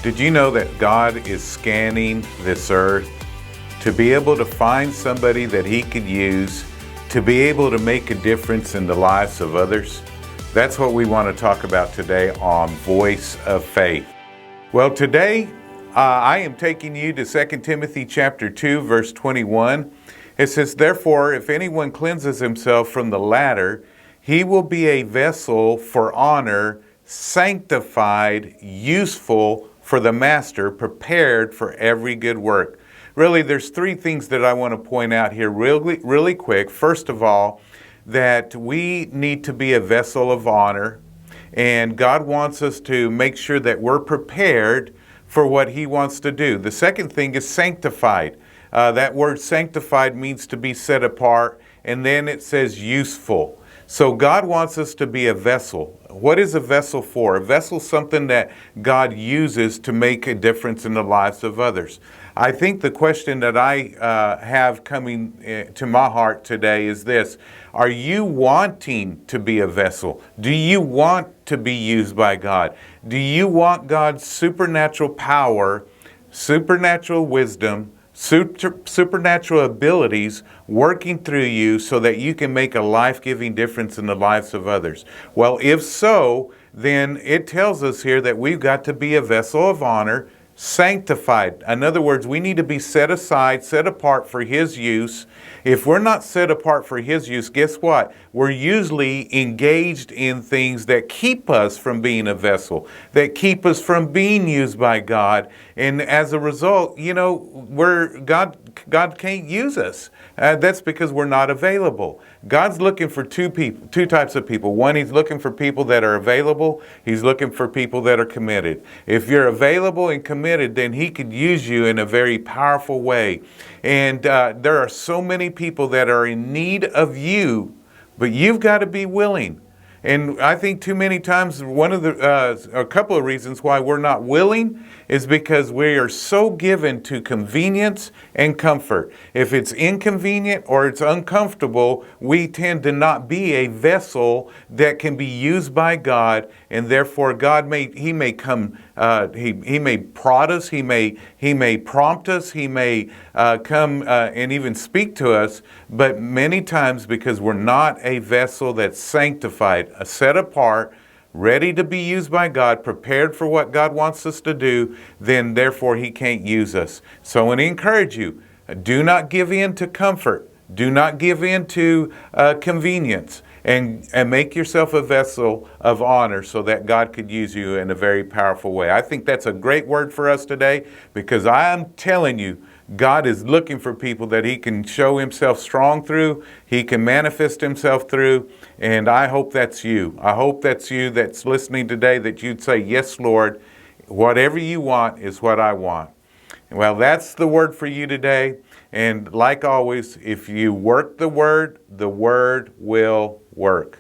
Did you know that God is scanning this earth to be able to find somebody that He could use to be able to make a difference in the lives of others? That's what we want to talk about today on Voice of Faith. Well, today I am taking you to 2 Timothy chapter 2, verse 21. It says, "Therefore, if anyone cleanses himself from the latter, he will be a vessel for honor, sanctified, useful for the master, prepared for every good work." Really, there's three things that I want to point out here really quick. First of all, that we need to be a vessel of honor, and God wants us to make sure that we're prepared for what He wants to do. The second thing is sanctified. That word sanctified means to be set apart, and then it says useful. So God wants us to be a vessel. What is a vessel for? A vessel is something that God uses to make a difference in the lives of others. I think the question that I have coming to my heart today is this: are you wanting to be a vessel? Do you want to be used by God? Do you want God's supernatural power, supernatural wisdom, supernatural abilities working through you so that you can make a life-giving difference in the lives of others? Well, if so, then it tells us here that we've got to be a vessel of honor, sanctified. In other words, we need to be set aside, set apart for His use. If we're not set apart for His use, guess what? We're usually engaged in things that keep us from being a vessel, that keep us from being used by God. And as a result, God can't use us. That's because we're not available. God's looking for two types of people. One, He's looking for people that are available. He's looking for people that are committed. If you're available and committed, then He could use you in a very powerful way. And there are so many people that are in need of you, but you've got to be willing. And I think too many times a couple of reasons why we're not willing is because we are so given to convenience and comfort. If it's inconvenient or it's uncomfortable, we tend to not be a vessel that can be used by God, and therefore He may prod us, He may prompt us, He may come and even speak to us, but many times because we're not a vessel that's sanctified, set apart, ready to be used by God, prepared for what God wants us to do, then therefore He can't use us. So I want to encourage you, do not give in to comfort. Do not give in to convenience. And make yourself a vessel of honor so that God could use you in a very powerful way. I think that's a great word for us today, because I am telling you, God is looking for people that He can show Himself strong through, He can manifest Himself through, and I hope that's you. I hope that's you that's listening today, that you'd say, "Yes, Lord, whatever you want is what I want." Well, that's the word for you today. And like always, if you work the word will work.